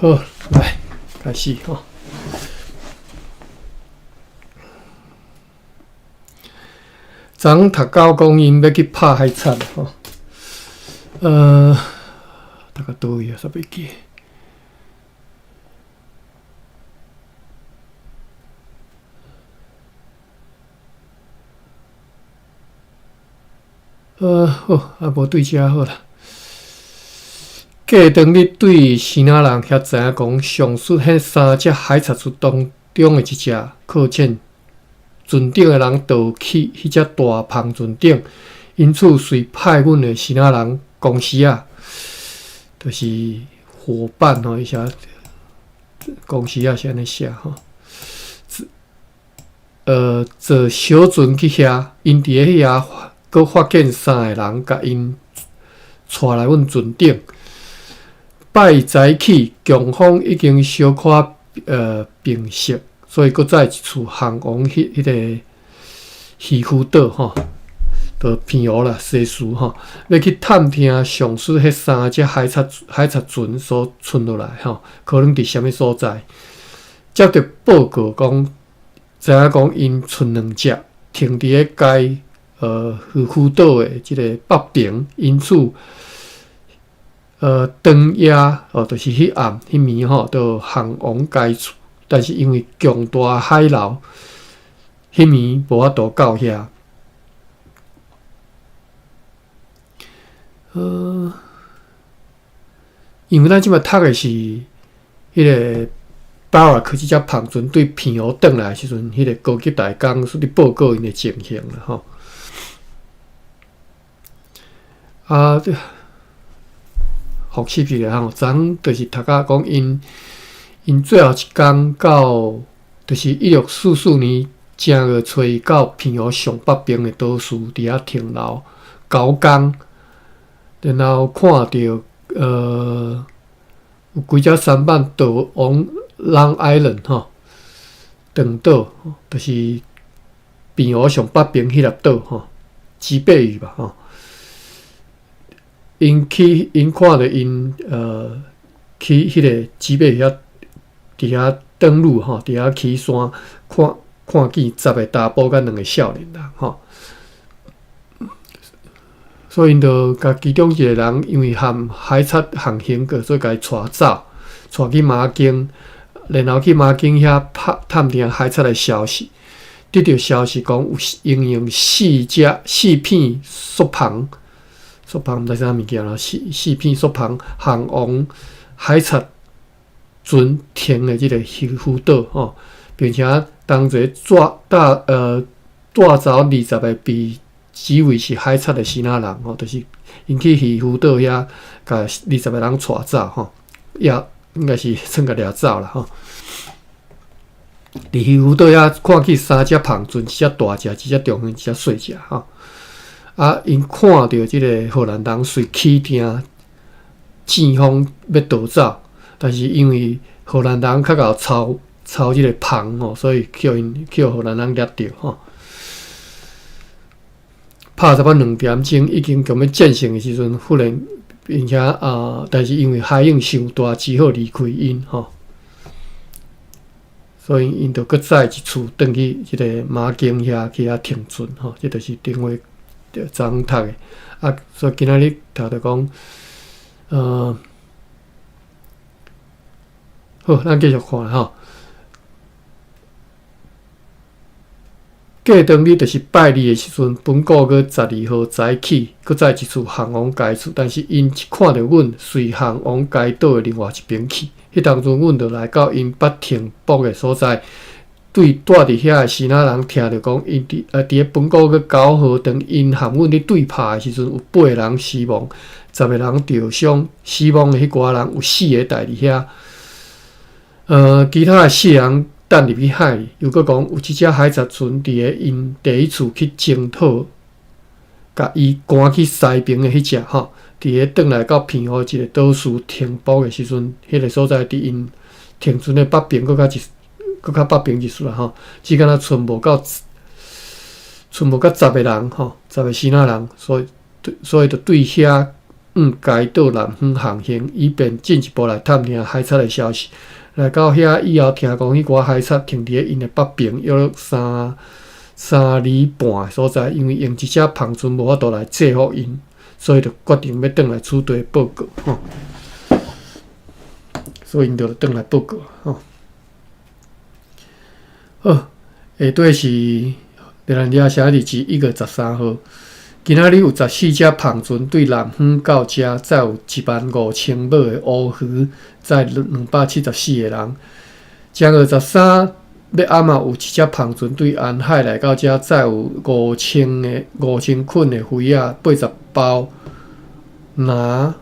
好，来开始吼。昨昏读到讲因要去拍海产吼，大概倒位啊？煞袂记。好，无对遮好啦。过当日对西那人遐知影讲，上述迄3只海贼船当中的一只靠舰船顶的人倒去迄只大篷船顶，因此随派阮的西那人公司啊，就是伙伴吼，伊写公司啊是安尼写吼。坐小船去遐，因伫迄遐阁发现3个人，甲因带来阮船顶。拜早起，强风已经小可平息，所以搁再一次航往迄个渔夫岛吼，就偏湖啦，西苏吼，要去探听上述迄3只海贼船所存落来吼，可能伫啥物所在。接到报告讲，知影讲因存2只停伫咧该渔夫岛的即个北边，因此。当夜就是迄暗迄暝吼，就航往该处，但是因为强大海流，迄暝无法度到遐。因为咱即摆读的是迄个巴尔科即只篷船对偏湖转来的时阵，迄个高级大工所伫报告因的情形啦吼。复习起来吼，昨昏就是读到讲因最后一工到，就是1644年正月初一到偏湖上北边的岛屿伫遐停留9工，然后看到有几只舢板倒往 Long Island 吼，长岛就是偏湖上北边迄粒岛吼，基贝屿吧吼。因看到因去迄个基贝遐伫遐登陆吼，伫遐起山看见10个查甫甲2个少年人吼，所以因就甲其中一个人因为含海贼航行过，所以甲伊带走，带去马京，然后去马京遐探听海贼的消息，得到消息讲有应用4片索篷。索篷毋知啥物件啦，4片索篷航往海贼船停的即个渔夫岛吼，并且同齐带走20个被指为是海贼的西那人吼，就是因去渔夫岛遐，甲20个人带走吼，也应该是算甲掠走啦吼。伫渔夫岛遐看见3只篷船，一只大只，一只中型，一只细只吼。因看到即个荷兰人随起艇正方要逃走，但是因为荷兰人较够抄即个篷吼，所以叫荷兰人掠着吼。拍差不多2点钟，已经要战胜的时阵，忽然并且但是因为海涌伤大，只好离开因吼。所以因就搁再一次转去即个马京遐去遐停船吼，这就是定位。昨昏读的所以今仔日读着讲，好，咱继续看吼。过当日就是拜二的时阵，本国个12号早起，搁再一次航往该处，但是因看到阮随航往该岛的另外一边去，迄当阵阮就来到因捌停泊的所在。对住伫遐的西那人听着讲，因伫本国个9号当因含阮咧对拍的时阵，有8个人死亡，10个人受伤。死亡的迄寡人有4个待伫遐，其他的4个人等入去海里。又搁讲有一只海贼船伫咧因第一次去征讨，甲伊赶去西边的迄只吼，伫咧转来到偏湖一个岛屿停泊的时阵，迄个所在伫因停船的北边，搁较北边一丝啦吼，只敢若剩无到10个人吼，10个西那人，所以就对遐该岛南方航行，以便进一步来探听海贼的消息。来到遐以后，听讲迄寡海贼停伫因的北边约3里半的所在，因为用一只篷船无法度来制服因，所以就决定要转来取地报告吼。所以因就转来报告吼。好，下底是咱遐写日期1月13号。今仔日有14只篷船对南方到遮，再有15000码的乌鱼，载274个人。正月13要暗嘛有一只篷船对沿海来到遮，载有5000捆的灰仔，80包拿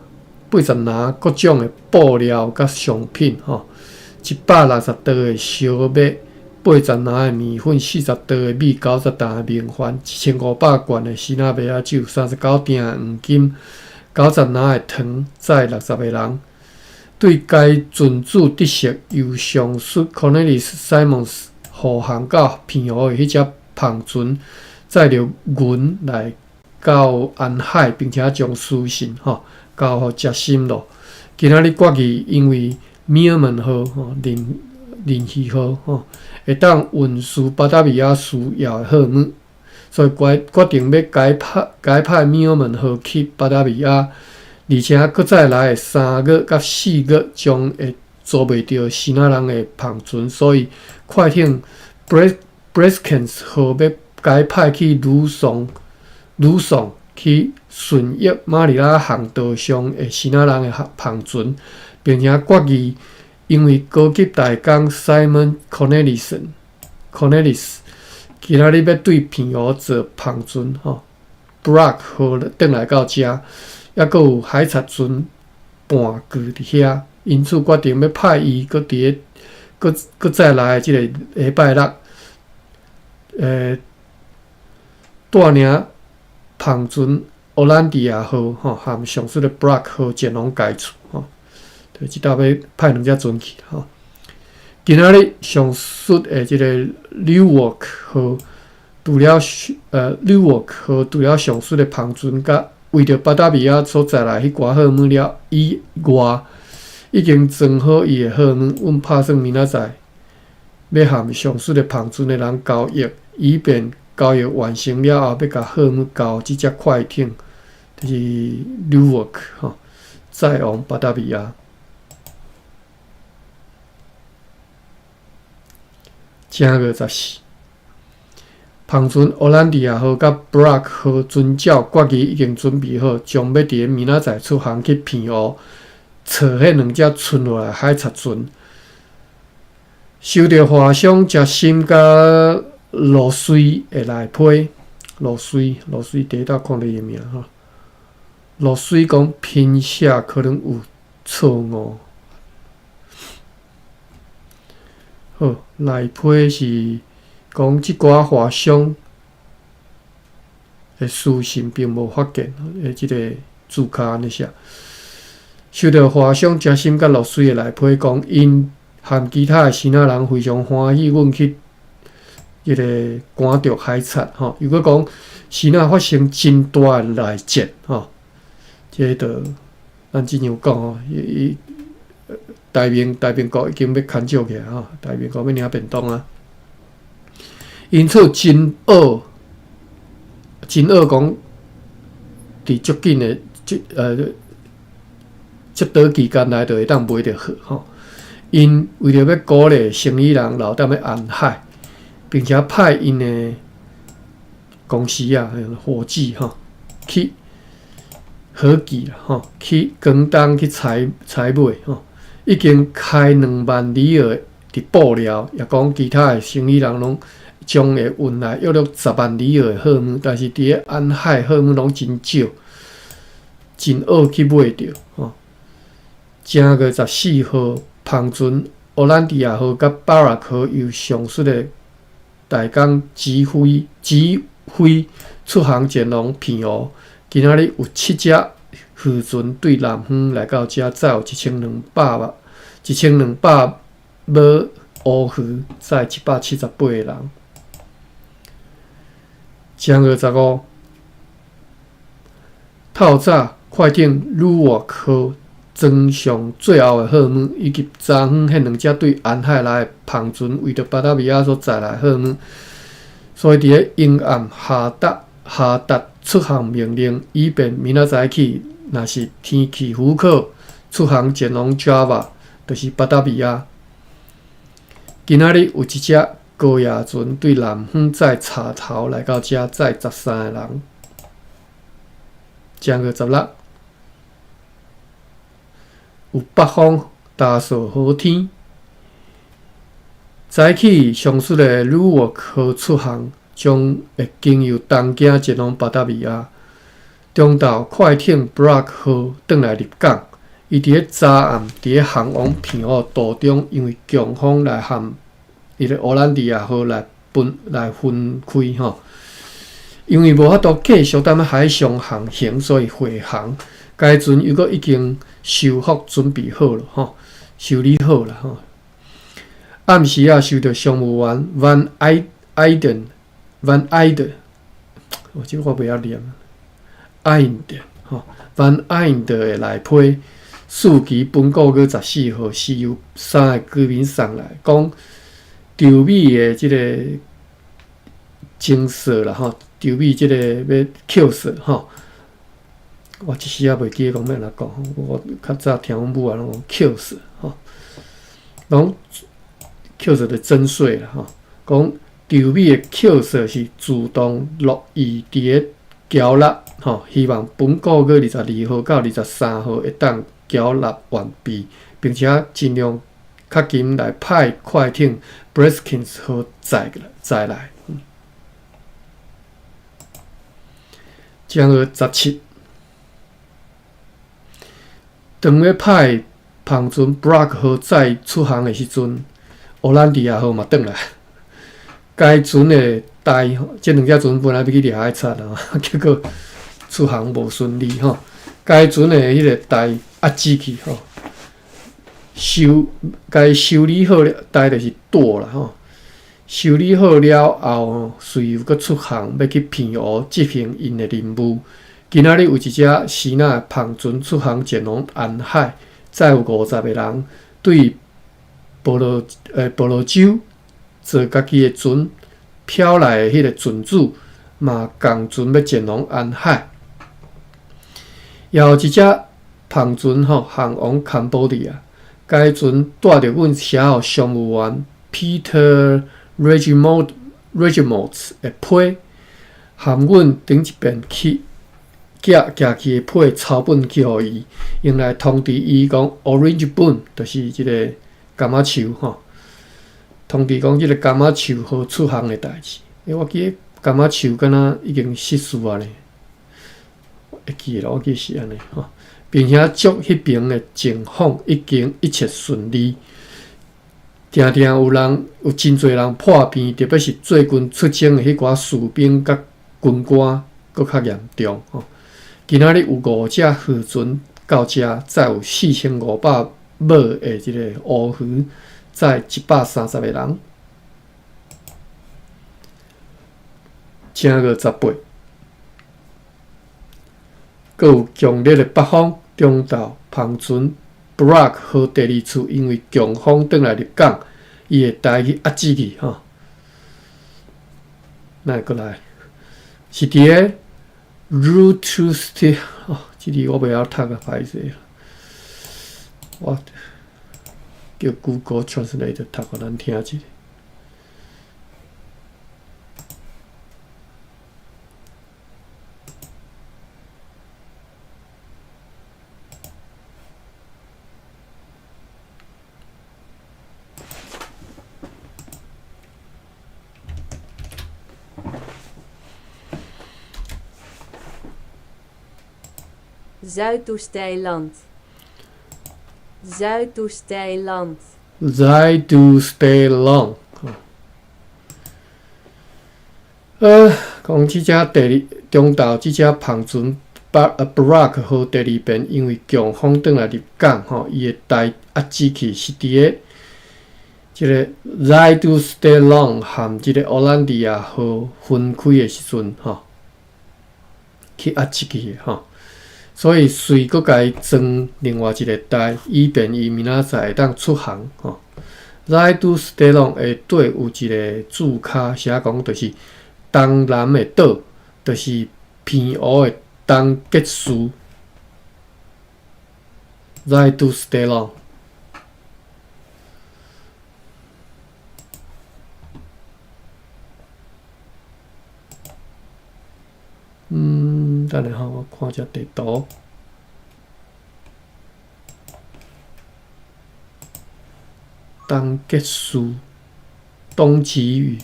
各种的布料甲商品，160袋的烧麦。80拿的面粉，40袋的米，90担的面饭，1500罐的西那贝亚酒，39鼎的黄金，90拿的糖，载60个人。对该船主得悉由上述 Cornelius Simons 护航到偏湖的迄只篷船，载着银来到沿海，并且将书信交互杰心咯。今仔日决议，因为米尔门号联系号会当运输巴达米亚需要的货物，所以决定要改派米尔门号去巴达米亚，而且搁再来的3月甲4月将会捉袂到希腊人的篷船，所以快艇 Breskens 号要改派去吕宋去顺应马尼拉航道上的希腊人的篷船，并且决议。因为高级大工 Simon Cornelius 今仔日要对偏湖坐篷船Brock 号转来到遮，还佫有海贼船半据伫遐，因此决定要派伊佫再来即个礼拜六，带领篷船欧兰迪亚号和上述的 Brock 号前往该处就即搭要派2只船去今仔日上述的即个 Newark 号除了上述的篷船，甲为着巴达米亚所载来迄寡货物了以外，已经装好伊的货物。阮打算明仔载要和上述的篷船的人交易，以便交易完成了后，要甲货物交即只快艇，就是 Newark 载往巴达米亚。正月14，篷船欧兰迪亚号甲 Brock 号遵照决议已经准备好，将要伫明仔载出航去偏湖，找迄2只存落来海贼船。收到华商杰心甲罗水的来批，罗水第一道看你的名罗水讲拼写可能有错误。好，内批是讲即寡华商的书信并无发现的即个注脚安尼写。收到华商杰心甲落水的内批讲，因和其他的希腊人非常欢喜阮去迄个赶着海贼如果讲希腊发生真大的内战即个咱之前有讲大明国已经要牵照起来大明国要领便当啊。因此真恶讲伫足紧的这短期间内就会当买着好因为着要鼓励生意人留踮咧沿海，并且派因的公司伙计去合计去广东去采买已经开2万里尔的布料，也讲其他的生意人拢将会运来约10万里尔的货物，但是伫咧沿海货物拢真少，真恶去买着正月14号，篷船欧兰迪亚号甲巴拉克号由上述的大港指挥出航前往偏湖。今仔日有7只渔船对南方来到遮，载有1200码乌鱼，载778个人。正月15，透早快艇鲁沃克装上最后的货物，以及昨昏迄两只对沿海来的篷船为着巴达维亚所载来的货物，所以伫咧阴暗下达出航命令，以便明仔载起，若是天气符合，出航前往 Java， 就是巴达维亚。今仔日有一只高野船对南方载插头来到遮，载13个人。正月16，有北风大扫好天。早起上述的鲁沃克出航，将会经由东京前往巴达维亚。中昼快艇 Brock 号转来入港，伊伫咧早暗伫咧航往平湖途中，因为强风来和伊个欧兰迪亚号来分开吼。因为无法度继续踮海上航行，所以回航。该船又搁已经修复准备好了吼，修理好了吼。暗时啊，收到商务员 Van Eyden， 我即我袂晓念 ，Eyden 吼 ，Van Eyden 的来批，四期本国月14号是由3个居民送来，讲潮美的即个景色啦吼。潮美即个要扣色吼，我一时也袂记讲要安怎讲，我较早听阮母啊拢讲扣色吼，拢扣色的征税啦吼，讲潮美的扣色是自动落雨伫咧交纳吼，希望本个月22号到23号会当交纳完毕，并且尽量较紧来派快艇 Breskins 号载来。正月17，当要派篷船 Brock 号载出航的时阵，欧兰迪亚号嘛转来。该船的台，即两只船本来要去掠海贼啦，结果出航无顺利吼。该船的迄个台压机器吼，该修理好了，台就是舵啦吼。修理好了后，随后阁出航，要去平湖执行因的任务。今仔日有一只希腊的篷船出航前往沿海，载有50个人，对婆罗洲坐家己的船漂来的迄个船主嘛共船要前往沿海。也有一只篷船航往坎波利亚，该船带着阮写予商务员 Peter Regimont 的批，含阮顶一遍去寄去的批抄本寄互伊，用来通知伊讲 Orange Boom 就是即个橄榄球吼，通知讲即个橄榄球号出航的代志。我记得橄榄球敢若已经失事啊咧，会记啦，我记是安尼吼，并且祝迄边的情况已经一切顺利。定定有真侪人破病，特别是最近出征的迄寡士兵甲军官，搁较严重吼。今仔日有5只渔船到遮，载有4500尾的即个乌鱼，载130个人。正月18，搁有强烈的北风，中昼篷船 Brock 号第2次因为强风转来入港，伊会带去压制去吼。那过来是伫咧 Route to Stay 哦，这里我袂晓读啊，歹势。我叫 Google Translate 读互咱听一下。Zuidoosteiland. Zuidoosteiland. Zuidoosteiland。讲即只中昼即只篷船 Brock 号第2遍因为强风转来入港吼，伊的台压制器是伫咧即个 Zuidoosteiland 和即个欧兰迪亚号分开的时阵吼，去压制去的吼。所以随佫甲伊装另外一个袋，以便伊明仔载会当出航吼。Ride to Stay Long 下底有一个注脚写讲，就是东南的岛，就是偏湖的东结束。Ride to Stay Long。等下吼，我看一下地图。东结束，东极屿。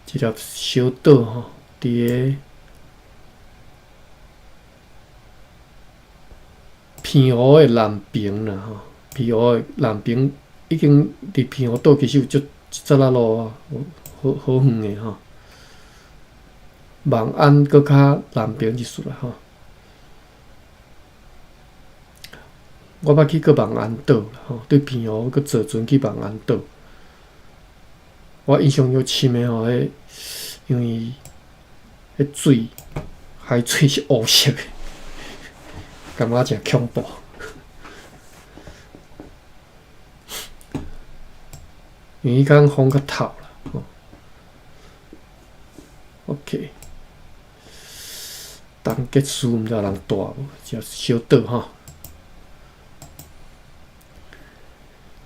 一粒小岛吼，伫个偏湖的南边啦吼，偏湖的南边已经离偏湖岛其实有一截仔路啊，好远的吼。望安搁较南边一丝啦吼。我捌去过望安岛啦吼，对偏湖搁坐船去望安岛。我印象有深的吼，因为迄水海水是乌色的，感觉真恐怖。因为迄天风较透啦，吼。OK， 东结束毋知有人住无？只小岛吼。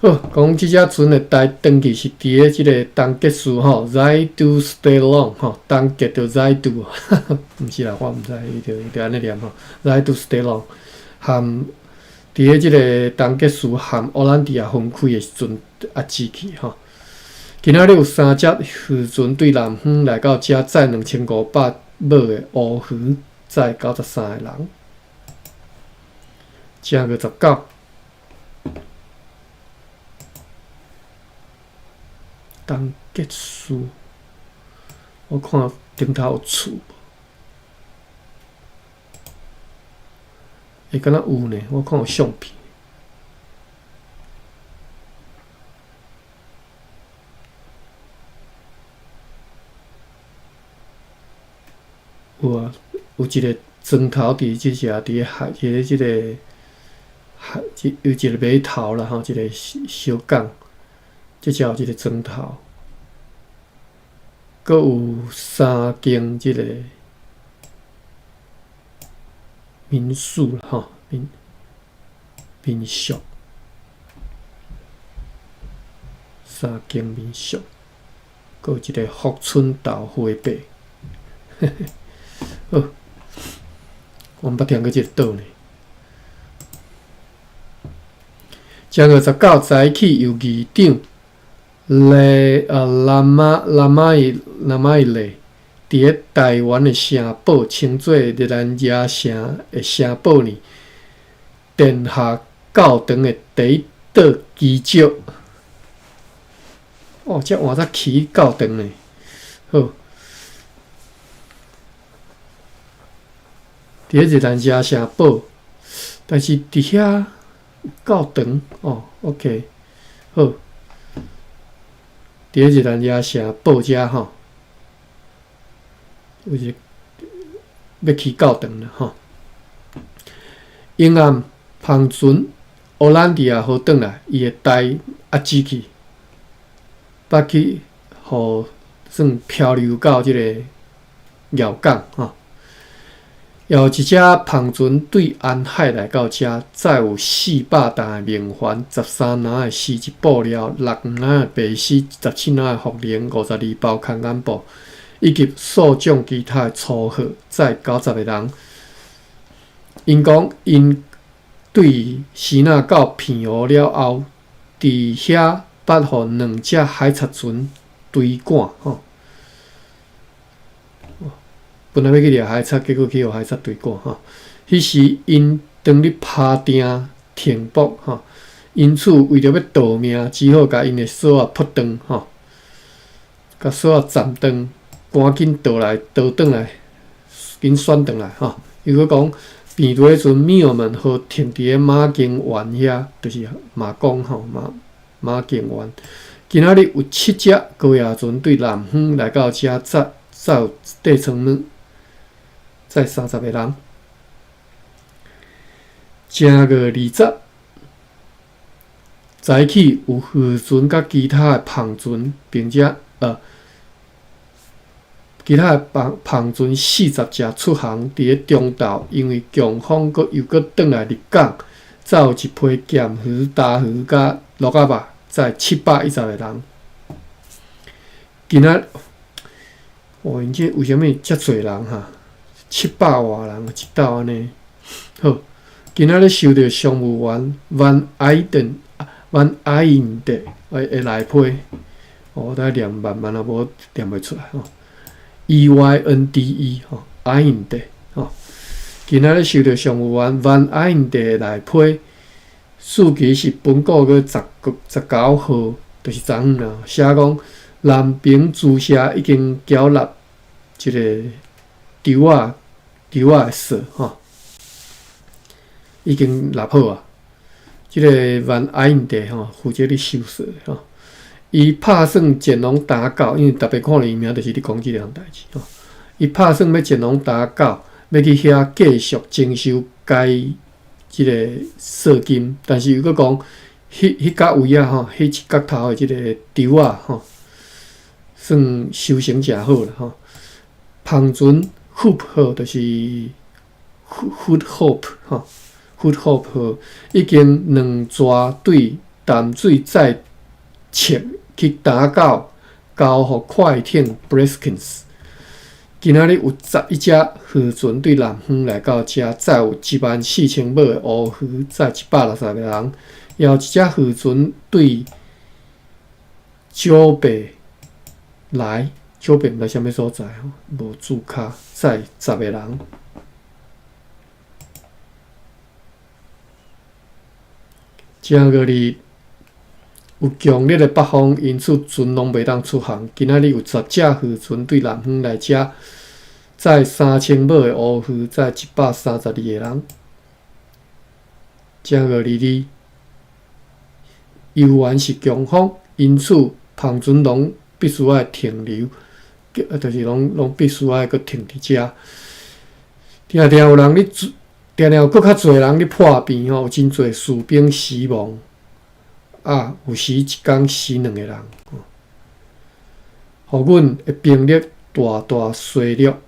好，讲即只船的台登记是伫咧即个东结束吼 ，Ride to Stay Long 吼，东结着 Ride to， 毋是啦，我毋知，伊着安尼念吼 ，Ride to Stay Long， 含伫咧即个东结束含奥兰迪亚分开的时阵啊，支去吼。今仔日有3只渔船对南方来到遮，载2500尾的乌鱼，载93个人，正月19。东结束，我看顶头有厝无？敢若有呢，我看有相片。有啊，有一个砖头伫即只伫咧海，伫咧即个海，有一个码头啦吼，一个小港。即只有一个砖头，阁有3间即个民宿啦吼，民宿，3间民宿，阁有一个福春豆花伯，好，我们捌听过即个岛呢。正月19早起由议长。南马伊勒，伫咧台湾的城堡，称作日兰野城的城堡呢，殿下教堂的第一道基石。哦，这换才起教堂呢，好。伫咧日兰野城堡，但是伫遐有教堂哦 ，OK， 好。伫咧日兰野城堡遮吼，有一个要起教堂啦吼。沿岸帆船奥兰迪亚号转来，伊的台压支去，捌去互算漂流到即个鸟港吼。有一只帆船对安海来到遮，载有400担的明矾、13篮的丝质布料、6篮的白丝、17篮的茯苓、52包空眼布，以及数种其他的粗货，载90个人。因讲，因对西那到偏湖了后，伫遐捌互2只海贼船追赶吼。本来要去掠海贼，结果去互海贼追赶吼。迄时因当咧拍定停泊吼，因此为着要逃命，只好甲因的锁仔扑断吼。甲所有站灯赶紧倒转来，紧选转来吼。伊佫讲，变队迄阵，庙们和停伫咧马经园遐，就是马公吼马经园。今仔日有7只高野船对南方来到遮，才有地层呢，才30个人。正月20，早起有渔船甲其他的篷船，并且其他的篷船40只出航伫咧中昼，因为强风又转来入港，才有一批咸鱼、大鱼甲鹿仔肉，才710个人。今仔因这为虾米遮侪人哈？700外人一斗安尼。好，今仔咧收到商务员Van Einde的来批，我等下念慢慢啊，无念袂出来吼。EYNDE 吼 ，Einde 吼。今仔咧收到商务员Van Einde的来批，日期是本个月19号，就是昨昏啦。写讲南平租社已经缴纳一个丢啊的数吼，已经纳好啊。即个Van Einde吼负责咧收数吼。伊拍算前往打狗，因为特别看了伊名，就是咧讲即项代志吼。伊拍算要前往打狗，要去遐继续征收该即个税金，但是又佫讲迄角位啊吼，迄一角头的即个丢啊吼，算收成诚好啦吼。篷船 Hope 号就是 Hood Hope 吼 ，Hood Hope 号已经2抓对淡水载切去打狗，交互快艇 Breskins。今仔日有11只渔船对南方来到遮，载有14000尾的乌鱼，载160个人。也有一只渔船对九北来，九北毋知啥物所在吼，无注卡，载10个人。正月日有强烈的北风，因此船拢袂当出航。今仔日有10只渔船对南方来遮，载3000尾的乌鱼，载132个人。正月22，游玩是强风，因此篷船拢必须要停留，就是拢必须要搁停伫遮。定定有人咧，定定有搁较侪人咧破病吼，有真侪士兵死亡。有时一天死2个人，互阮的兵力大衰弱，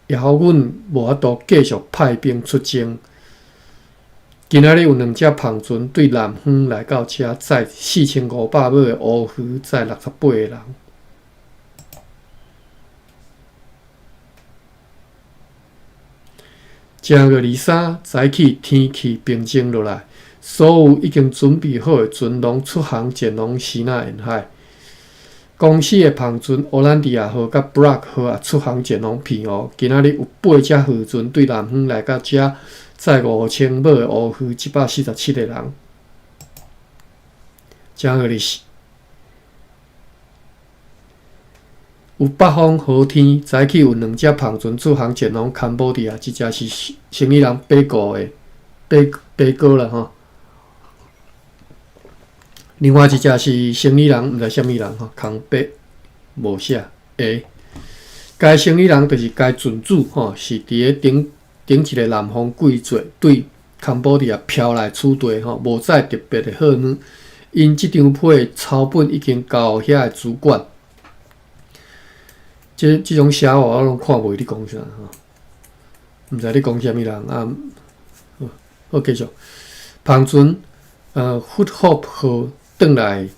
也互阮无法度继续派兵出征。今仔日有2只篷船对南方来到遮，载4500尾的乌鱼，载68个人。正月23早起，天气平静落来。所有已经准备好的船拢出航前往西纳沿海。公司的篷船欧兰迪亚号甲 Brock 号也出航前往澎湖。今仔日有8只渔船对南方来到遮，载5000尾的乌鱼，147个人。正月24，有北风好天，早起有2只篷船出航前往坎保迪亚，一只是生理人北国的北哥啦吼。另外一只是生理人，毋知啥物人吼，空白无写。该生理人就是该船主吼，是伫咧顶一个南方贵族对坎保迪亚飘来取缔吼，无再特别的好呢。因即张批抄本已经交遐个主管。即种写话我拢看袂你讲啥吼，毋知你讲啥物人啊？好继续，篷船Hood Hope 号转来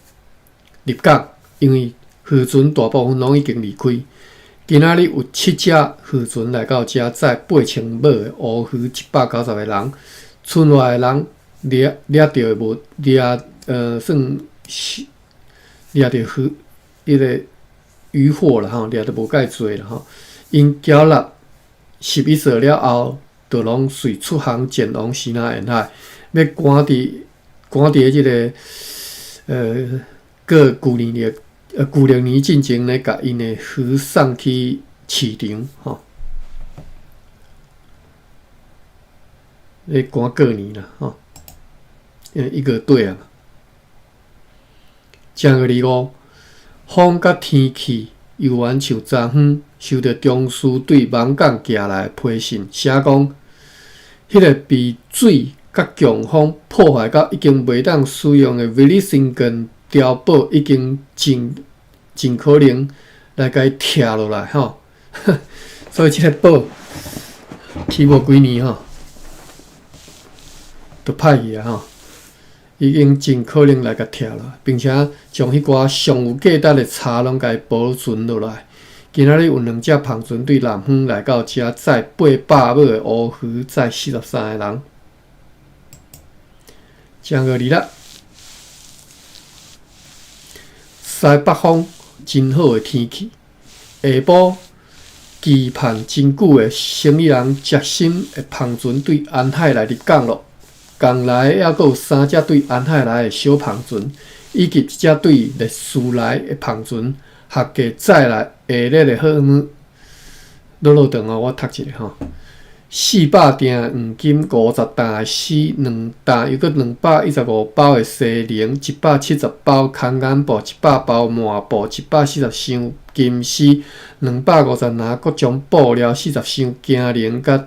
入港，因为渔船大部分拢已经离开。今仔日有7只渔船来到遮，载8000尾的乌鱼，190个人。村外的人掠到的无算掠到迄个渔获啦吼，掠到无介济啦吼。因缴纳11岁了后，就拢随出航前往西纳沿海，要赶伫即个过旧年的旧历年进前咧，甲因的鱼送去市场吼，咧赶过年啦吼，因为一个对啊。正月25，风甲天气犹原像昨昏，收到中枢对芒港寄来的批信，写讲，迄个被水甲强风破坏到已经袂当使用的威利森根碉堡，已经尽可能来甲伊拆落来吼。所以即个堡起无几年吼，就歹去啊吼。已经尽可能来甲拆了，并且将迄寡上有价值的茶拢甲伊保存落来。今仔日有2只篷船对南方来到遮，载800尾的乌鱼，载43个人。正月26，西北风真好的天气。下晡，期盼真久的生意人杰心的篷船对安海来入港咯。港内还佫有3只对安海来的小篷船，以及1只对烈士来的篷船，合计载来下日的好鱼。落长哦，我读一下吼，400锭黄金，50担的丝，2担又佫215包的西菱，170包空眼布，100包麻布，140箱金丝，250拿各种布料，40箱镜菱甲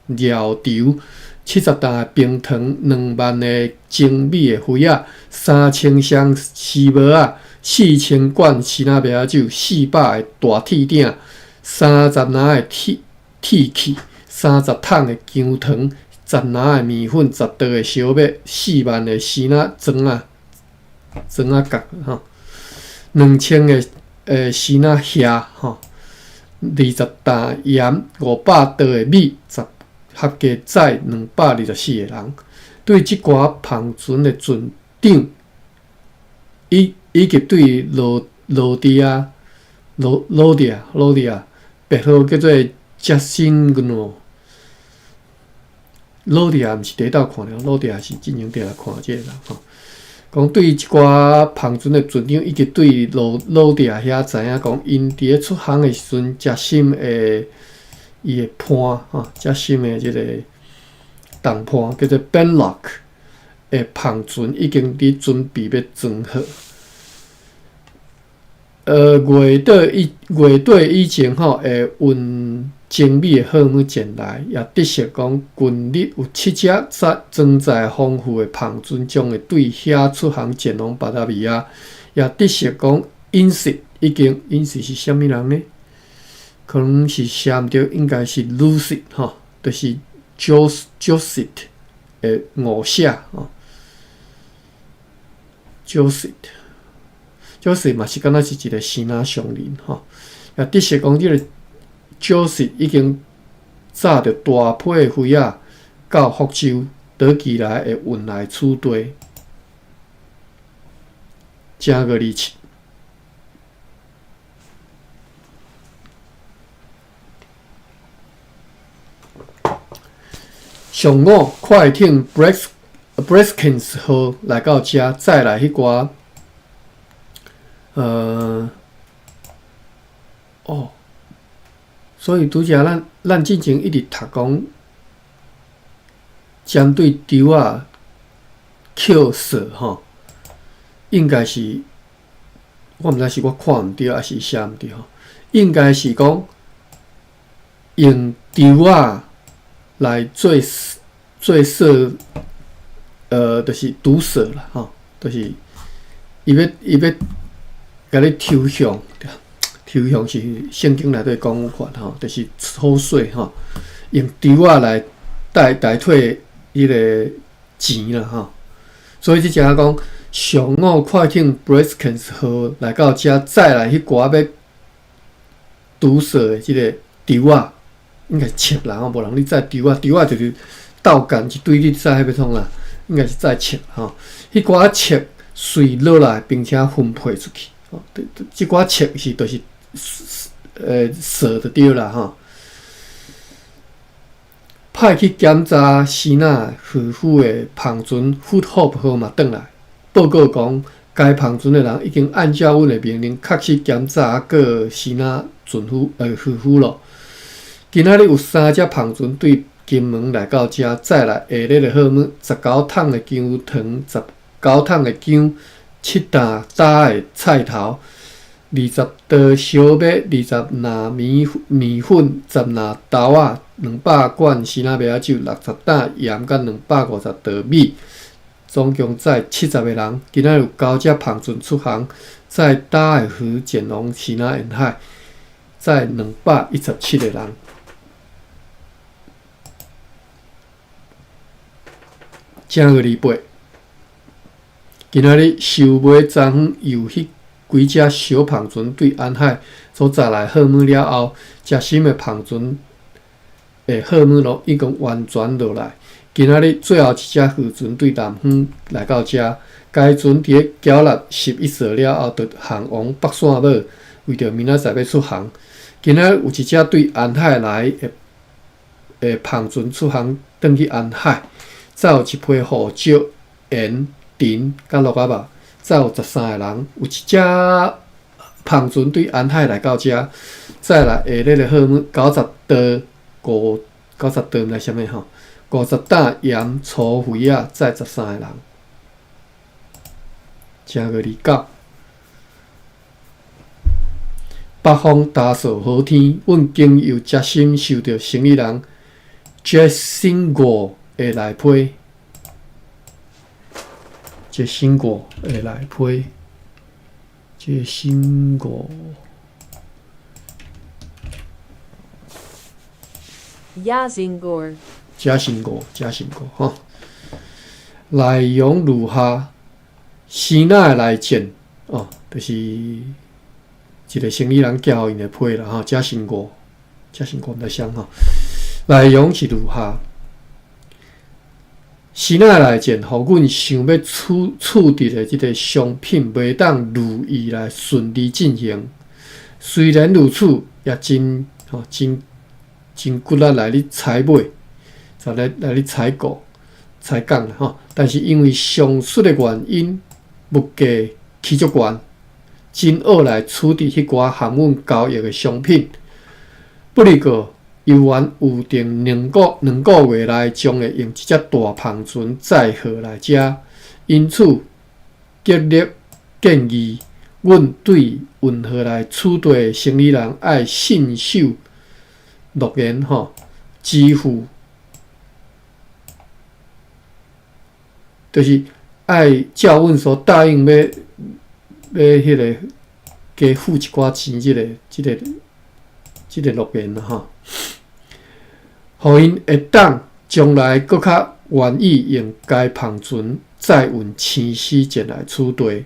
料条。70担的冰糖，2万个精美的灰仔，3000箱丝帽仔，4000罐鲜仔麦酒，400个大铁鼎，30拿的铁器，30桶的姜糖，10拿的面粉，10袋的小麦，4万个鲜仔庄仔角吼，2000个鲜仔虾吼，20担盐，500袋的米，10合计载224个人。对即寡篷船的船长，以及对罗迪亚，别号叫做杰森诺。罗迪亚毋是第一道看了，罗迪亚是进前第来看即个人吼。讲对即寡篷船的船长，以及对罗迪亚遐知影讲，因伫咧出航的时阵，杰森的伊的伴吼，杰森的即个同伴叫做 Benlock 的篷船已经伫准备要装好。月底以前吼，会运精美的好物前来，也得悉讲，近日有7只装载丰富的篷船将会对遐出航前往巴达维亚，也得悉讲，因是是啥物人呢？可能是写毋对，应该是 Lucid 吼，就是 Joseph 的误写吼 ，Joseph 嘛是敢若是一个希腊商人吼，也的确讲，即个 Joseph 已经载着大批的灰仔到福州，倒期来会运来厝地。正月27。上午快艇 Breskins 号来到遮，载来迄寡所以拄则咱之前一直读讲，针对钓仔扣索吼，应该是我毋知是我看毋对，还是写毋对吼，应该是讲用钓仔来做设，就是毒蛇啦，吼，就是伊要甲你抽象，抽象是圣经内底讲法吼，就是草税吼，用钓仔来代替迄个钱啦，吼。所以即只讲上午快艇 Breskins 号来到遮，载来迄寡要毒蛇的即个钓仔。应该是切啦，吼，无人你载钓仔就是倒干一堆，你载要创啦，应该是载切吼。迄寡切碎落来，并且分配出去，吼。即寡切是就是锁就对啦，吼。派去检查西那渔夫的篷船 Food Hope 号嘛转来，报告讲该旁船的人已经按照阮的命令确实检查过是哪船夫妇了。今仔日有3只旁船对金门来到遮，再来下日的好物19桶的姜糖，19桶的姜，7担打的菜头，20刀小米，20篮面粉，10篮豆仔，200罐鲜奶麦酒，60担盐，甲250刀米。总共载70个人，今仔有9只旁船出航，载大海河、简龙、西南沿海，载217个人。正月28，今仔日收尾昨昏由迄几只小旁船对安海所载来好物了后，食心的旁船的好物咯，已经完全落来。今仔日最后一只渔船对南方来到遮，该船伫缴纳11艘了后，就航往北线尾，为着明仔载要出航。今仔有一只对安海来的旁船出航，转去安海。再有一批护照、盐、陈甲鹿仔肉，再有13个人。有一只旁船对安海来到遮，再来下日的好物90刀毋知啥物吼，50担盐、醋、肥仔，载13个人。正月29，北方大扫好天，阮经由决心收到生意人 Jacingo 的来批，Jacingo 的来批，Jacingo。嘉兴国吼，内容如下：先仔来见哦，就是一个生意人寄互因的批啦吼，嘉兴国毋知啥吼。内容是如下：先仔来见，互阮想要处置的即个商品，袂当如意来顺利进行。虽然如此，也真骨力来咧采买。来咧采购、采讲啦吼，但是因为上述的原因，物价起足悬，真恶来处置迄寡含阮交易的商品。不过，由原预定两个月内将会用一只大篷船载货来遮，因此极力建议阮对运河来处理的生意人爱信守诺言吼，支付。就是爱照阮所答应要迄个加付一寡钱，即个诺言啦吼，互因会当将来搁较愿意用该篷船载运青丝前来处理。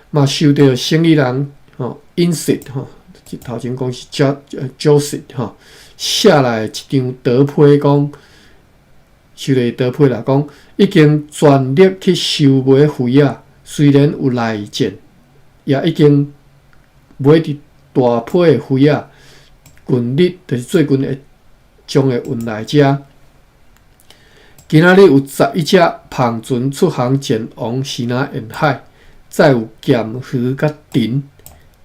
嘛收到生意人吼 Insit 吼，头前讲是 Joseph 吼写来一张德批讲。收了德批啦，讲已经全力去收买肥仔，虽然有内战，也已经买伫大批的肥仔，近日就是最近会将会运来遮。今仔日有11只篷船出航前往西南沿海，再有咸鱼甲陈，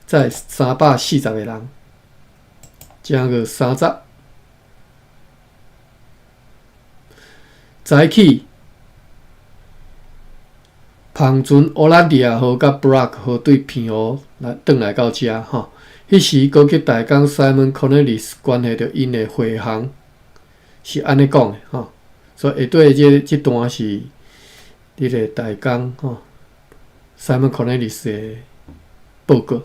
再340个人，正月30。早起，篷船欧兰迪亚号甲 Brock 号对平湖转来到遮吼。迄时高级大工 Simon Cornelis 关系着因的回航，是安尼讲的吼。所以下底即段是迄个大工吼 Simon Cornelis 的报告。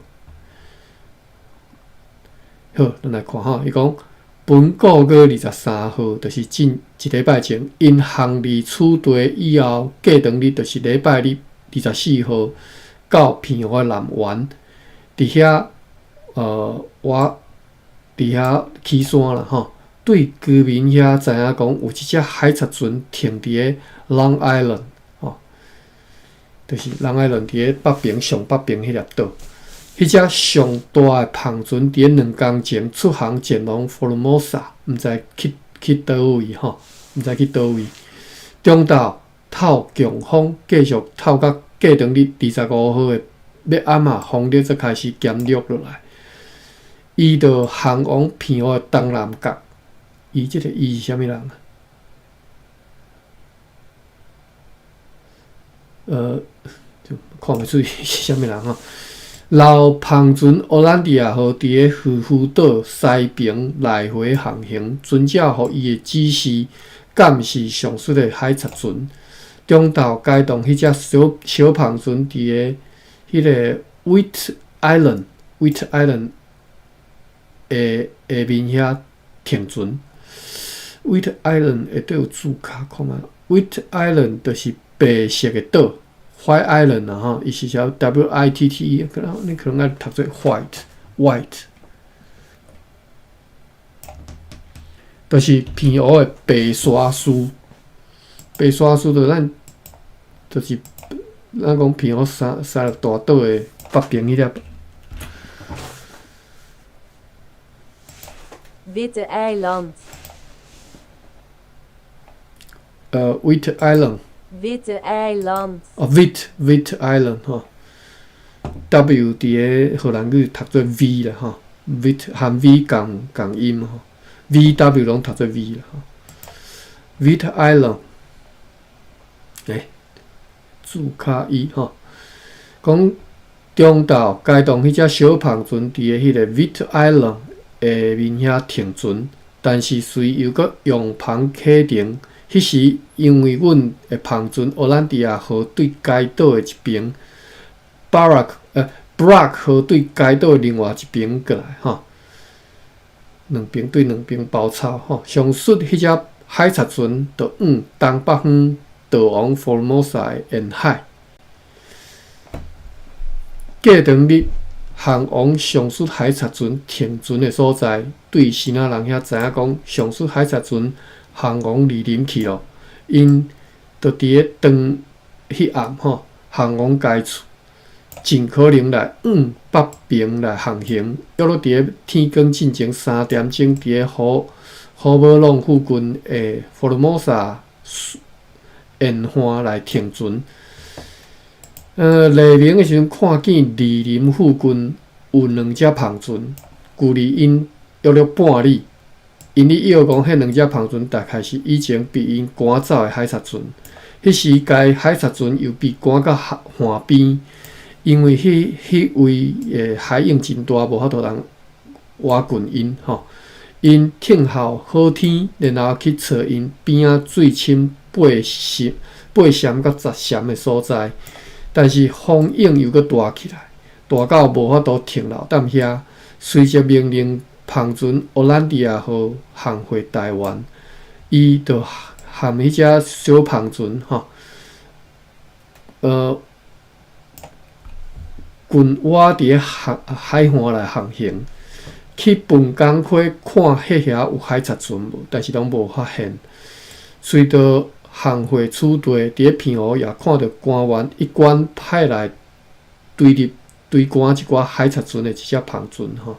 好，咱来看吼，伊讲。本个月23号，就是一礼拜前，因行李处理以后，过长日就是礼拜日24号到平湖南园，伫遐伫遐起山啦吼。对居民遐知影讲有一只海贼船停伫个 Long Island 吼，就是 Long Island 伫个上北边迄粒岛。迄只上大的篷船伫2工前出航前往 Formosa， 毋知去倒位吼，毋知去倒位。中昼透强风，继续透到过长日25号的要暗啊，风力才开始减弱落来。伊就航往平湖的东南角。伊即个伊是啥物人啊？就看袂出伊是啥物人吼。老庞船欧兰迪亚号伫个渔夫岛西边来回航行，船只互伊的指示监视上述的海贼船。中昼该动迄只小庞船伫个迄个 White Island 下面遐停船。White Island 下底有注卡看嘛 ？White Island 就是白色的岛。White Island 啊，吼，伊是写 WITT， 可能你可能爱读做 white， 就是平湖的白沙丝。白沙丝就是咱讲平湖三个大岛的北边迄粒。Witte Eiland. Witte Island。Witte Island 吼 ，W 伫个荷兰语读做 V 啦吼 ，Witte 含 V 共音吼 ，VW 拢读做 V 啦吼。Witte Island， 注卡伊吼，讲中昼该动迄只小庞船伫个迄个 Witte Island 下面遐停船，但是随又搁用旁启程。迄时，因为阮的庞船欧兰迪亚号对该岛的一边 ，Brack 号对该岛的另外一边过来，吼，两边包抄，吼。上述迄只海贼船就往东北方逃往佛罗摩萨的沿海。过长日航往上述海贼船停船的所在，对新仔人遐知影讲，上述海贼船航往莅临去咯，因就伫个当迄暗吼，航往该处，尽可能来往北边来航行，约落伫个天光进前3点钟，伫个荷伯朗附近的佛罗摩萨沿岸来停船。黎明的时阵，看见莅临附近有2只庞船，距离因约了半里。因咧要讲，迄2只庞船大概是以前被因赶走的海贼船。迄时，该海贼船又被赶到岸边，因为迄位海涌真大，无法度人挖近因吼。因听候好天，然后去找因边仔最深8闪到10闪的所在。但是风涌又搁大起来，大到无法度停留踮遐。随着命令。庞船欧兰迪亚号航回台湾，伊就含迄只小庞船吼，近我伫海岸来航行，去本港溪看迄遐有海贼船无，但是拢无发现。随着航回处地，伫平湖也看到官员一贯派来追赶一寡海贼船的一只庞船吼。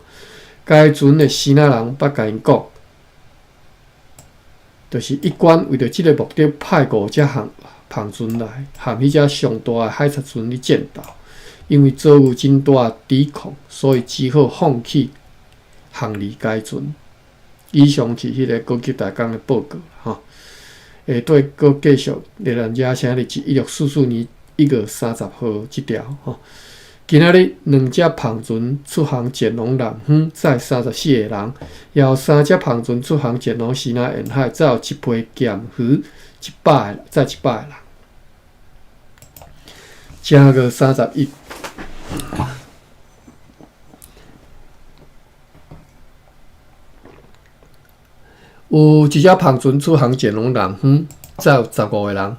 该船的死仔人捌甲因讲，就是一贯为着即个目的派5只庞船来，含迄只上大的海贼船去战斗。因为遭有真大的抵抗，所以只好放弃航离该船。以上是迄个国际大港的报告吼。下底阁继续热兰遮写日是1644年1月30号即条吼。今仔日2只庞船出航前往南方，载34个人；也有3只庞船出航前往西南沿海，载有1批咸鱼载100个人。正月31，有一只庞船出航前往南方，载有15个人。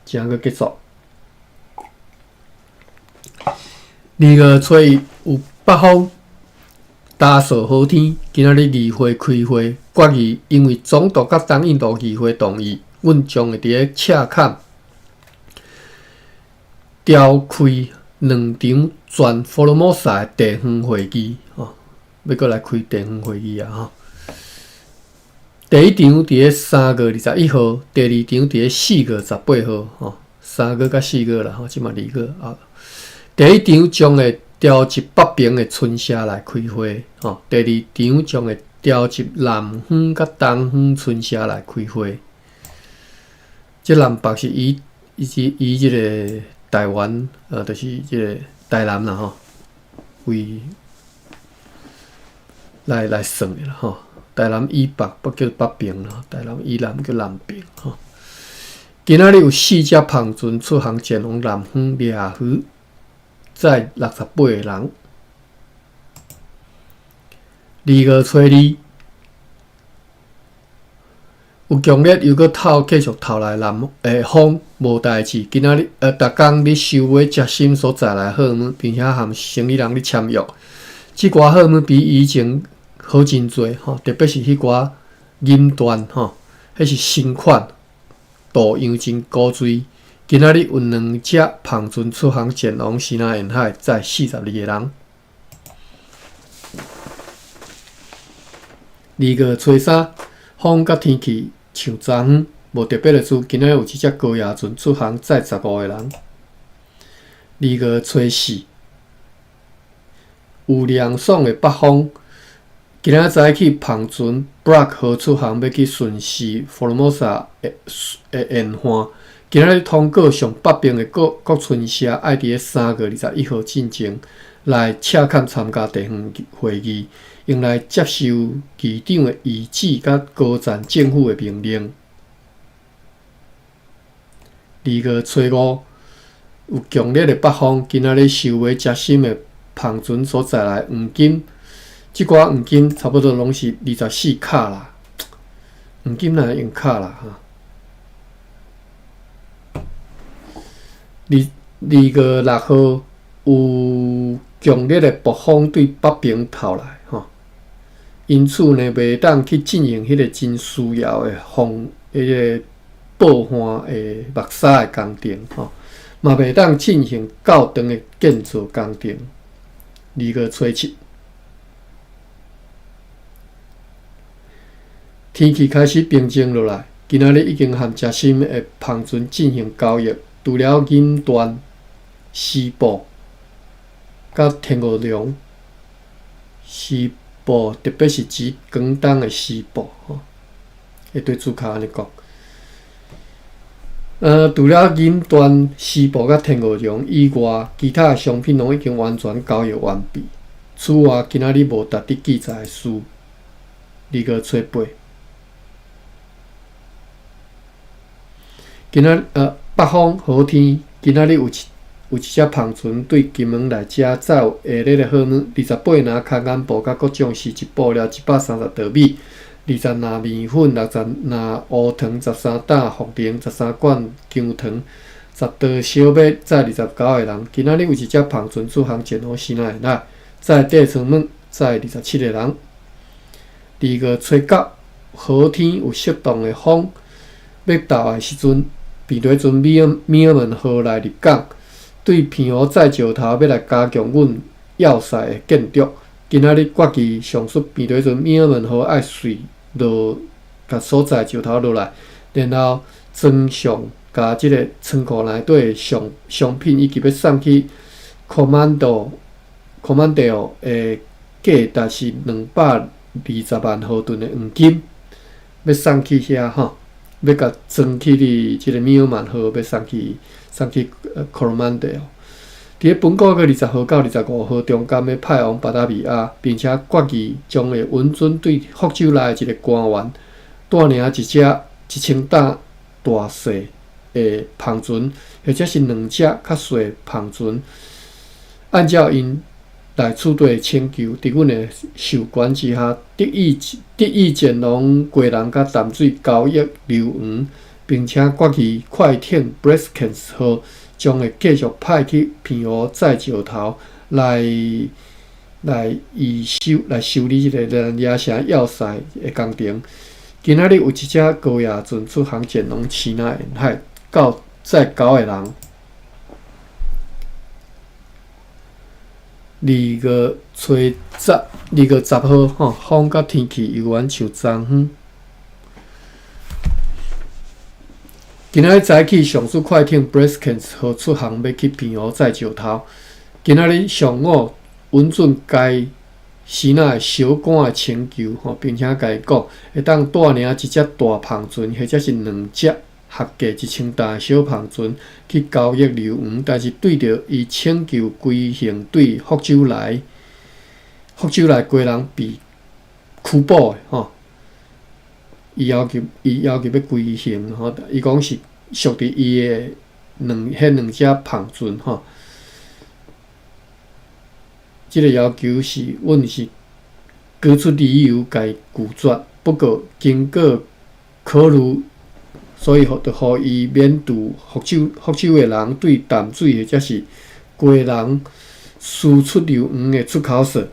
正月结束。2月初1有北方大扫好天，今仔日议会开会，决议因为总督甲东印度议会同意，阮将会伫个赤坎召开2场全佛罗摩萨的地方会议，要搁来开地方会议啊！第一场伫个3月21号，第二场伫个4月18号， 3月甲4月啦，吼，即嘛2月啊。第一场将会调入北平的春社来开花，吼。第二场将会调入南方甲东方春社来开花。即南北是以即个台湾，就是即个台南啦，吼，为来算的啦，吼。台南以北不叫北平啦，台南以南叫南平，吼。今仔日有4只澎船出航前往南方掠鱼，载68个人。2月初2，有强烈又搁继续透来风，无代志。今仔日逐工咧收尾接心所载来货物，并且含生意人咧签约。即寡货物比以前好真侪，吼，特别是迄寡银缎，吼，迄是新款。度样真古锥，今仔日有2只澎船出航前往西南沿海，载42个人。2月初3，风甲天气像昨昏，无特别的事。今仔有一只高野船出航，载15个人。2月初4，有凉爽的北风。今仔早起，澎船 Black 号出航，要去巡视 Formosa 的沿岸。今仔通过上北边的各村社，爱伫3月21号进前来洽看参加地方会议，用来接受议长的意旨，甲高赞政府的命令。2月初5，有强烈的北风，今仔收尾接心的澎船所载来黄金。即寡黄金差不多拢是24卡啦，黄金哪会用卡啦哈？2月6号有强烈的北风对北平透来吼，因此呢，袂当去进行迄个真需要的迄个暴旱的目沙的工程吼，嘛袂当进行较长的建造工程。2月初7。天气开始平静落来，今仔日已经和接心的澎船进行交易，除了银缎、丝布、甲天鹅绒，丝布特别是指广东的丝布吼，会对主客安尼讲。除了银缎、丝布甲天鹅绒以外，其他的商品拢已经完全交易完毕。此外，今仔日无值得记载的事。2月初8。今仔北风好天，今仔日有一只澎船对金门来遮载有下列的货物：28篮卡眼布甲各种丝质布料130稻米，20篮面粉，60篮乌糖，13担茯苓，13罐姜糖，10袋小米，载29个人。今仔日有一只澎船出航前往西南沿海，载地层物，载27个人。2月初9，好天有适当的风，要到的时阵。平地船米尔门号来入港，对平湖寨石头要来加强阮要塞的建筑。今仔日决议上述平地船米尔门号爱随落甲所在石头落来，然后装上甲即个仓库内底的商品以及要送去 Commando 的价值是220万毫吨的黄金，要送去遐吼。要甲装去哩，即个米尔曼号要送去Coromandel。伫本个月20号到25号中间要派往巴达比亚，并且决议将会允准对福州内一个官员带领一只1000担大细的澎船，或者是2只较细的澎船，按照因来处理请求，伫阮的授权之下，得以前往贵人甲淡水交易流黄，并且决议快艇 Breskens 号将会继续派去平湖载石头来修理即个咱野城要塞的工程。今仔日有一只高野船出航前往西南沿海，载9个人。2月10号，吼，风甲天气犹原像昨昏。今仔日早起上次快艇 Breskens 和出航要去平湖载石头。今仔日上午稳准该时那小竿的请求，并且甲伊讲会当带领一只大胖船，或者是2只合计1000担的小胖船去交易流园，但是对着伊请求规行对福州来几人被拘捕的伊要求要规行伊讲是属伫伊的2只胖船即个要求是阮是举出理由甲伊拒绝，不过经过考虑，所以就互伊免除福州的人对淡水或者是归人输出流园的出口税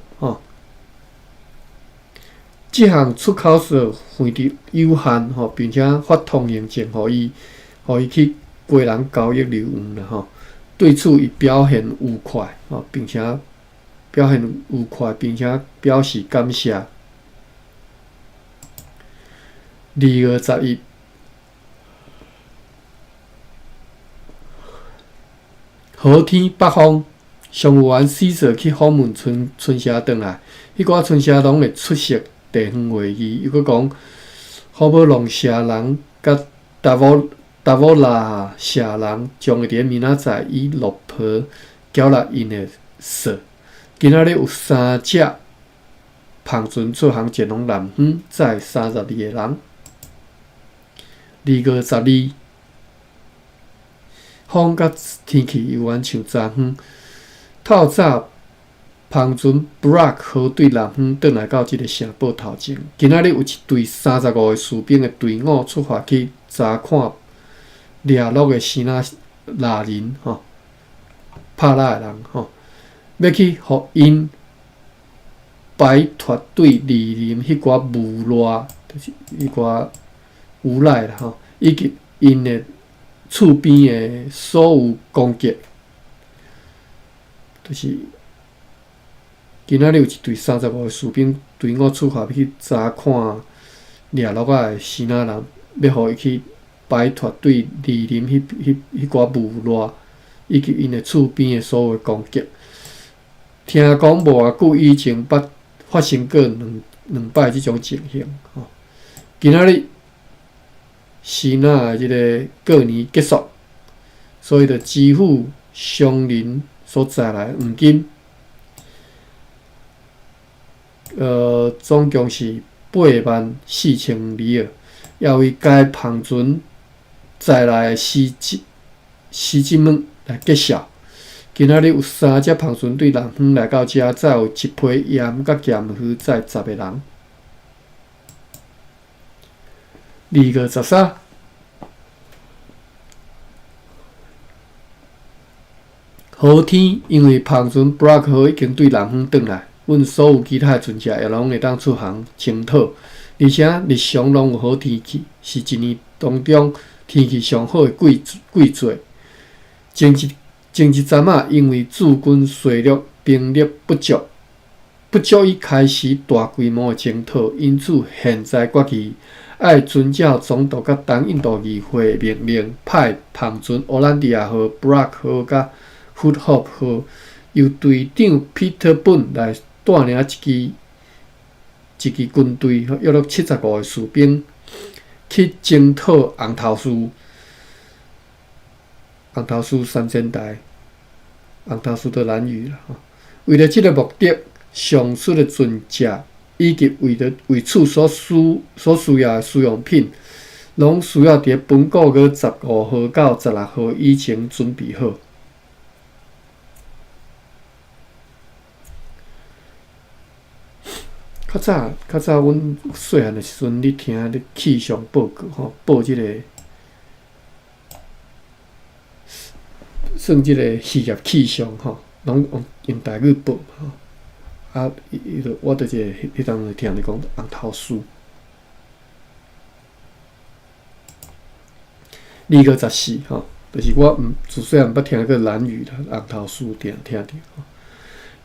即项出口税费值有限并且发通行证互伊去归人交易流园啦对此伊表现愉快并且表示感谢。2月11好天北风，上有员死者去访问春社转来，迄寡春社拢会出席地方会议。又佫讲，好要让社人甲达沃拉社人将会伫明仔载以落坡缴纳因的税。今仔日有3只胖船出航前往南方，载32个人。2月12风甲天气有缘像昨昏，透早胖船 Brock 号对南方转来到即个城堡头前。今仔日有一队35个士兵的队伍出发去查看掠落的西那拉人帕拉的人要去互因摆脱对离林迄寡无赖，就是迄寡无赖啦以及因的厝边的所有攻击，就是今仔日有一队35个士兵队伍出发去查看掠落的西那人，要互伊去摆脱对离林迄寡无赖以及因的厝边的所有攻击。听讲无偌久以前发生过两摆即种情形今仔日西那即个过年结束，所以就支付商人所载来黄金，总共是84000里尔，也为该胖船载来的丝金们来结销。今仔日有3只胖船对南方来到遮，载有1批盐甲咸鱼，载10个人。2月13好天，因为胖船 Brock 号已经对南方转来，阮所有其他的船只也拢会当出航清讨，而且日常拢有好天气，是一年当中天气上好的季节。前一阵仔，因为驻军水陆兵力不足以开始大规模的征讨，因此现在决议爱遵照总督甲东印度议会的命令，派胖船欧兰迪亚号、Brock 号甲 Hood-Hope 号由队长 Peter Bunn 来带领一支军队，约75个士兵去征讨红头树3000台。红头树的蓝屿啦，为了这个目的，上述的船只以及为此所需要的需用品，拢需要伫本个月15号到16号以前准备好。较早，阮细汉的时阵，咧听咧气象报告报即个。算即个渔业气象拢用台语报我就迄当时听你讲红头树。2月14就是我自细汉捌听过蓝屿啦，红头树听着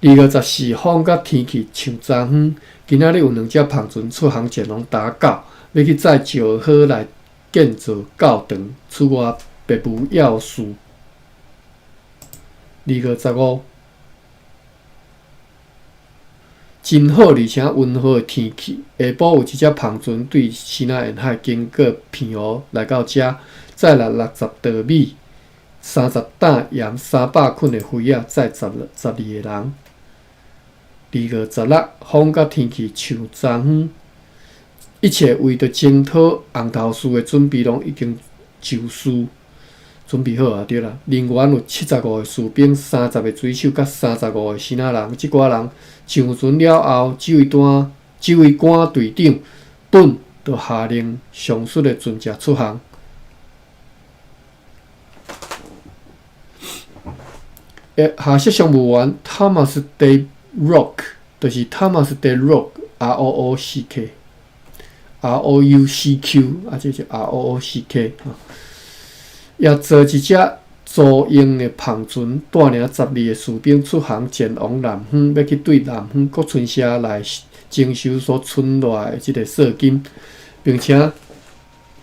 2月14风甲天气像昨昏，今仔日有2只胖船出航前往打狗，要去载石好来建造较长，此外别无要事。2月15，真好而且温和的天气。下晡有一只帆船对西南沿海经过片湖来到遮，载了60稻米、30担盐、300捆的灰仔，载12个人。2月16，风甲天气像昨昏，一切为着征讨红头树的准备拢已经就绪。准备好啊，对啦。人员有75个士兵、30个水手，甲35个新仔人。即寡人上船了后，指挥官队长本就下令上述的船只出航。下设商务员 Thomas D. Rock， 就是 Thomas D. Rock，ROOCQ， 啊，这是 ROOCK 啊。也坐一只租用的篷船，带领12个士兵出航前往南方，要去对南方国村社来征收所存落的即个税金，并且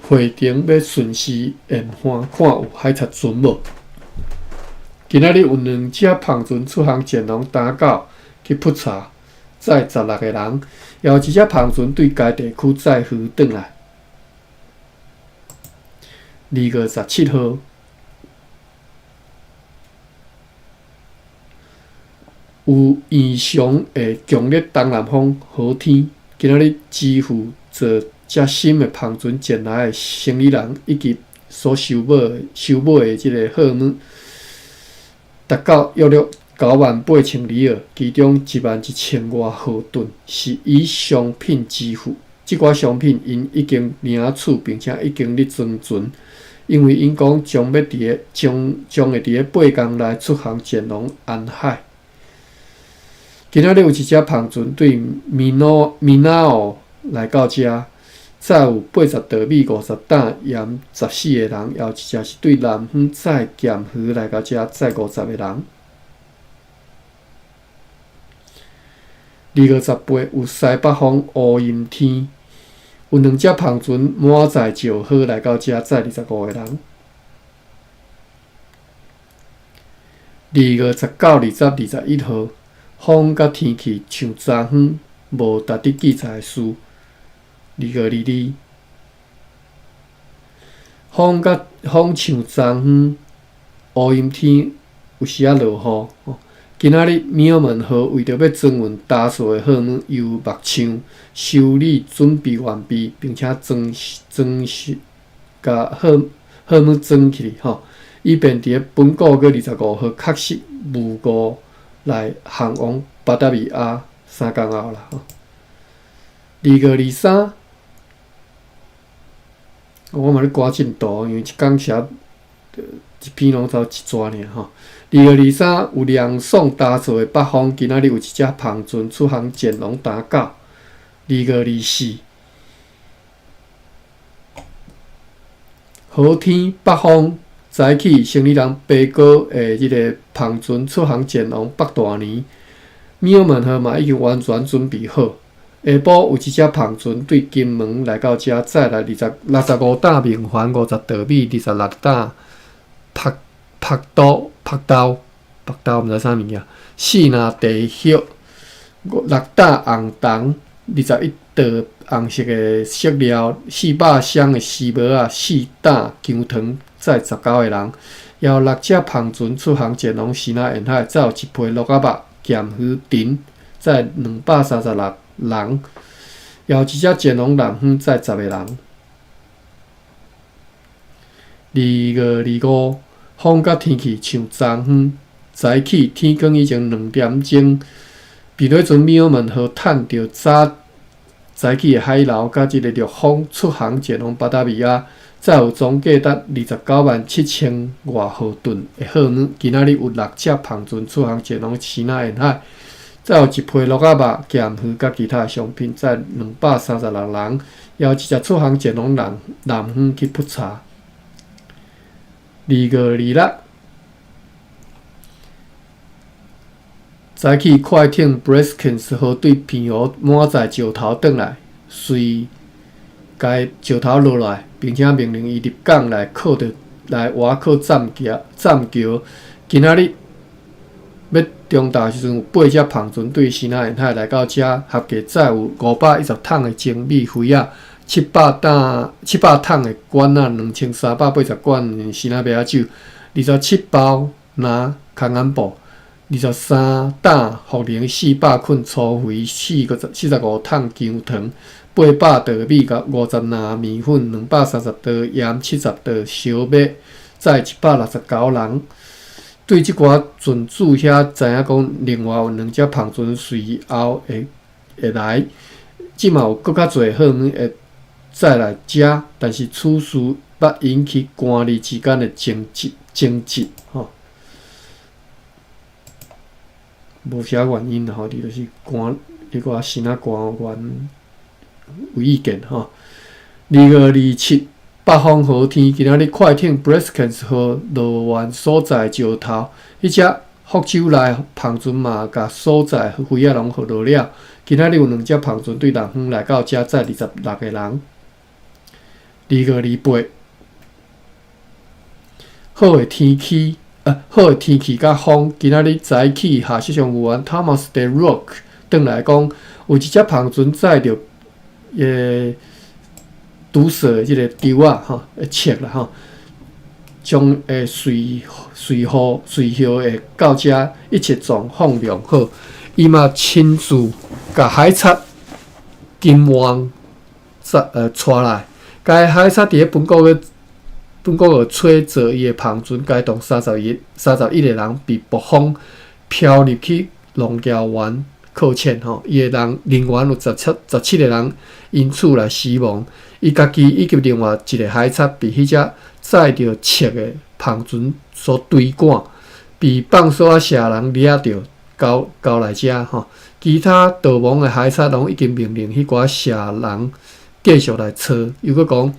会程要顺时沿岸看有海贼船无。今仔日有2只篷船出航前往打狗去扑查，载16个人，也有一只篷船对该地区载鱼转来。2月17号，有异常的强烈东南风好天。今仔日支付坐遮新的篷船前来的生理人以及所收买的即个货物，达到约98000里尔，其中11000外毫吨是以商品支付。即寡商品因已经领取，并且已经咧装船。因为因讲将会伫咧8天内出航前往安海。今仔日有一只篷船对米纳奥来到遮，载有80稻米、50担盐、14个人，也有一只是对南方载咸鱼来到遮，载50个人。2月18，有西北风乌阴天。有2只篷船满载石好来到遮，载25个人。2月19、20、21号，风甲天气像昨昏，无值得记载的事。2月22，风像昨昏，乌阴天，有时落雨。今仔日淼门号为着要装运打扫的货物，由木箱修理准备完毕，并且甲货物装起吼，以便伫本个月25号确实无误来航往巴达维亚3天后啦。2月23，我嘛咧赶进度，因为一工写一篇拢走一纸尔吼。2月23，有凉爽打扫的北风，今仔日有一只篷船出航前往打狗。2月24，好天北风，早起生理人爬过的即个篷船出航前往北大年。淼门号嘛已经完全准备好。下晡有一只篷船对金门来到遮，载来65担面环、50稻米、26担白豆，毋知啥物件，4篮地叶，6担红糖，21袋红色的色料，400箱的丝帽啊，4担姜糖，载19个人。也有6只篷船出航前往西南沿海，再有1批鹿仔肉、咸鱼丁，载236人。也有一只前往南方，载10个人。2月25。风甲天气像昨昏，早起天光已经2点钟，避雷船淼门号探到早起的海流，甲即个陆风出航前往巴达维亚，再有总价值297000外毫吨的货物。今仔日有6只篷船出航前往西南沿海，再有1批鹿仔肉、咸鱼甲其他商品，载236人，也有一只出航前往南方去扑查。2月26，早起快艇 Breskins 号对片湖满载石头转来，随该石头落来，并且命令伊入港来挖靠栈桥。今仔日要中昼时阵，有8只澎船对西南沿海来到遮，合计载有510桶的精米灰啊，700桶的罐啊，2380罐西南白酒，27包拿康安布，23担茯苓400捆粗肥45桶姜糖，800袋米甲50篮面粉，230袋盐70袋小麦，载169人。对即寡船主遐知影讲，另外有2只澎船随后会来，即嘛有搁较侪好物会再来遮，但是此事捌引起官吏之间的争执吼。无啥原因吼，你就是迄个新仔官员有意见吼。2227。北风和天，今仔日快艇 Breskens 和落湾所在石头，迄只福州内澎船嘛，甲所在灰仔拢落了。今仔日有2只澎船对南方来到遮，载26个人。2228，好的天气甲风，今仔日早起下气象务员 Thomas de Rock 转来讲，有一只澎船载着毒蛇的即个丢啊，吼，切啦吼，将随后会到遮，一切状放良好。伊嘛亲自甲海贼金王带来，该海贼伫本国的吹坐伊的澎船，该同31个人被暴风飘入去龙桥湾靠浅吼，伊的人员有17个人因此来死亡。伊家己以及另外一个海贼被迄只载着切的澎船所追赶，被放锁仔社人掠着交来遮吼。其他逃亡的海贼拢已经命令迄寡社人继续来找。又搁讲，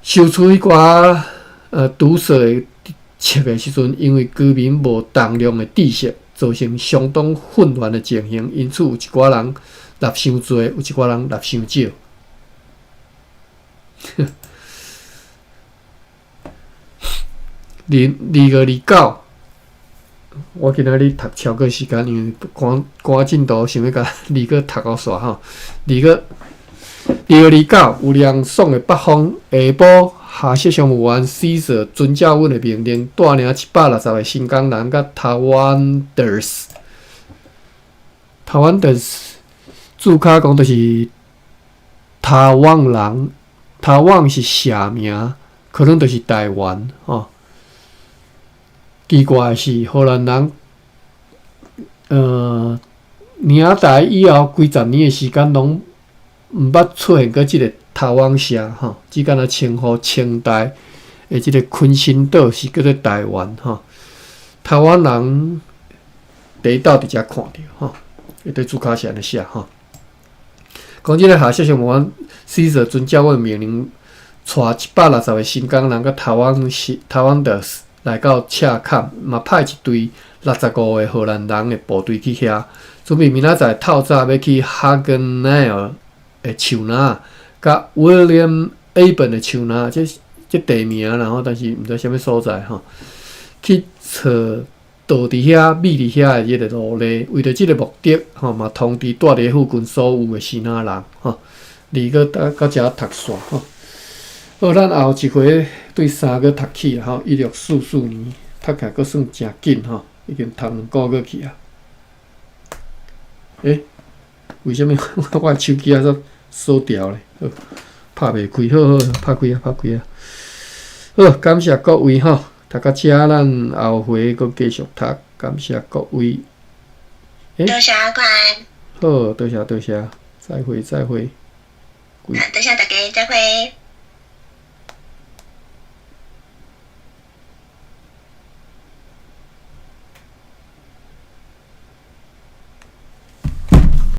收取迄寡毒蛇的切的时阵，因为居民无同量的知识，造成相当混乱的情形，因此有一寡人纳伤多，有一寡人纳伤少。2229，我今仔日读超过时间，因为赶进度，想要甲你个读到煞吼。2229有凉爽的北风，下晡下设上务员Caesar遵照阮的命令，带领760个新港人甲台湾 Ders， 注脚讲就是台湾人。台湾是社名，可能就是台湾吼。奇怪的是，荷兰人领台以后几十年的时间，拢毋捌出现过即个台湾社吼，只敢若称呼清代的即个昆新岛是叫做台湾吼。台湾人第一道伫遮看着吼，伊对主卡是安尼写吼。讲即个下设上务员Caesar遵照阮命令，带760个新港人甲台湾的来到赤坎，嘛派一队65个荷兰人的部队去遐，准备明仔载透早要去哈根奈尔的树林，甲 William Aben 的树林，这地名，然后但是毋知啥物所在吼，去找住伫遐、秘伫遐的即个奴隶，为着即个目的吼，嘛通知住伫附近所有的西南人吼。你个到遮读煞吼，好，咱后一回对3个读起吼，1644年读起来阁算诚紧吼，已经读2个月去啊。为什么我的手机啊锁掉咧？好，拍袂开，好，拍开啊！好，感谢各位吼，读到遮，咱后回阁继续读，感谢各位。多谢阿宽。好，多谢，再会。多谢大家，再会。